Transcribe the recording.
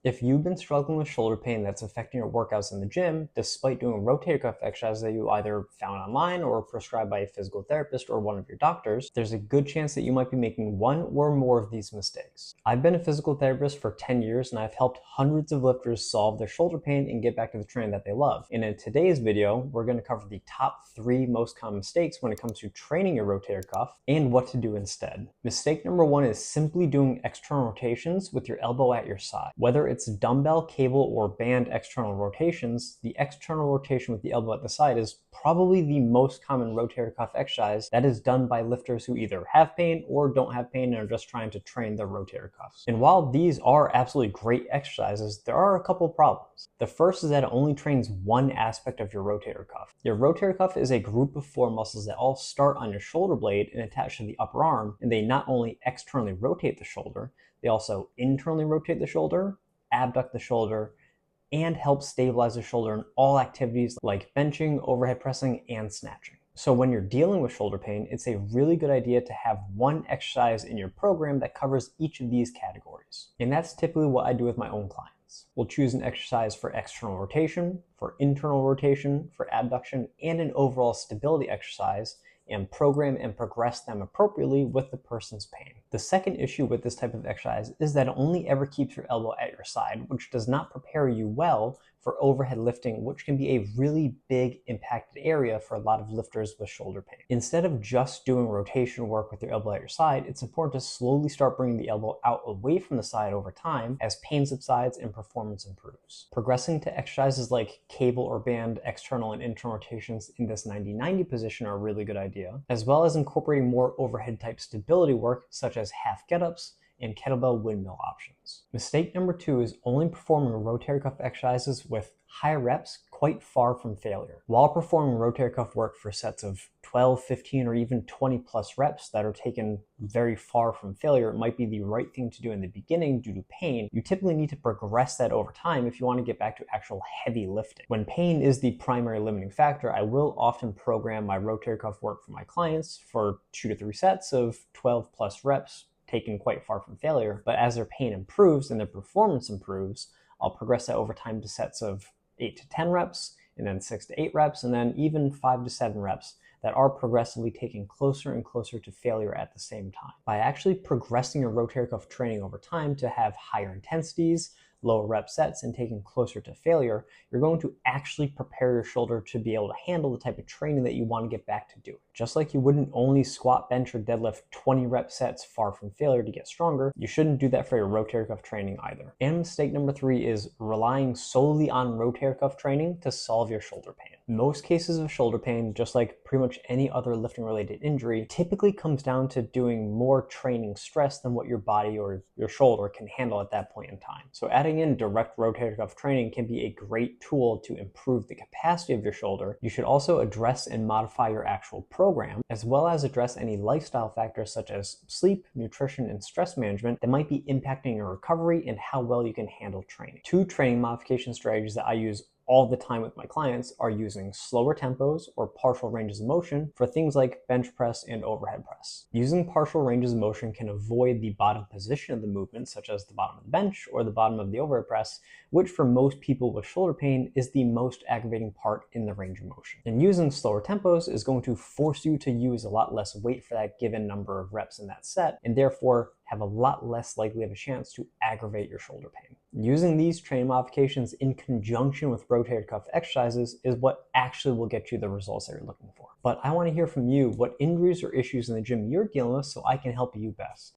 If you've been struggling with shoulder pain that's affecting your workouts in the gym, despite doing rotator cuff exercises that you either found online or prescribed by a physical therapist or one of your doctors, there's a good chance that you might be making one or more of these mistakes. I've been a physical therapist for 10 years and I've helped hundreds of lifters solve their shoulder pain and get back to the training that they love. And in today's video, we're going to cover the top 3 most common mistakes when it comes to training your rotator cuff and what to do instead. Mistake number 1 is simply doing external rotations with your elbow at your side. Whether it's dumbbell, cable, or band external rotations, the external rotation with the elbow at the side is probably the most common rotator cuff exercise that is done by lifters who either have pain or don't have pain and are just trying to train their rotator cuffs. And while these are absolutely great exercises, there are a couple of problems. The first is that it only trains one aspect of your rotator cuff. Your rotator cuff is a group of 4 muscles that all start on your shoulder blade and attach to the upper arm, and they not only externally rotate the shoulder, they also internally rotate the shoulder, abduct the shoulder, and help stabilize the shoulder in all activities like benching, overhead pressing, and snatching. So when you're dealing with shoulder pain, it's a really good idea to have one exercise in your program that covers each of these categories. And that's typically what I do with my own clients. We'll choose an exercise for external rotation, for internal rotation, for abduction, and an overall stability exercise, and program and progress them appropriately with the person's pain. The second issue with this type of exercise is that it only ever keeps your elbow at your side, which does not prepare you well for overhead lifting, which can be a really big impacted area for a lot of lifters with shoulder pain. Instead of just doing rotation work with your elbow at your side, it's important to slowly start bringing the elbow out away from the side over time as pain subsides and performance improves. Progressing to exercises like cable or band external and internal rotations in this 90-90 position are a really good idea, as well as incorporating more overhead type stability work such as half get-ups and kettlebell windmill options. Mistake number 2 is only performing rotator cuff exercises with high reps quite far from failure. While performing rotator cuff work for sets of 12, 15, or even 20 plus reps that are taken very far from failure, it might be the right thing to do in the beginning due to pain. You typically need to progress that over time if you want to get back to actual heavy lifting. When pain is the primary limiting factor, I will often program my rotator cuff work for my clients for 2 to 3 sets of 12 plus reps taken quite far from failure. But as their pain improves and their performance improves, I'll progress that over time to sets of 8 to 10 reps, and then 6 to 8 reps, and then even 5 to 7 reps that are progressively taking closer and closer to failure at the same time. By actually progressing your rotator cuff training over time to have higher intensities, lower rep sets, and taking closer to failure, you're going to actually prepare your shoulder to be able to handle the type of training that you want to get back to doing. Just like you wouldn't only squat, bench, or deadlift 20 rep sets far from failure to get stronger, you shouldn't do that for your rotator cuff training either. And mistake number 3 is relying solely on rotator cuff training to solve your shoulder pain. Most cases of shoulder pain, just like pretty much any other lifting related injury, typically comes down to doing more training stress than what your body or your shoulder can handle at that point in time. So adding in direct rotator cuff training can be a great tool to improve the capacity of your shoulder. You should also address and modify your actual program, as well as address any lifestyle factors such as sleep, nutrition, and stress management that might be impacting your recovery and how well you can handle training. 2 training modification strategies that I use all the time with my clients are using slower tempos or partial ranges of motion for things like bench press and overhead press. Using partial ranges of motion can avoid the bottom position of the movement, such as the bottom of the bench or the bottom of the overhead press, which for most people with shoulder pain is the most aggravating part in the range of motion. And using slower tempos is going to force you to use a lot less weight for that given number of reps in that set, and therefore have a lot less likely of a chance to aggravate your shoulder pain. Using these training modifications in conjunction with rotator cuff exercises is what actually will get you the results that you're looking for. But I want to hear from you what injuries or issues in the gym you're dealing with so I can help you best.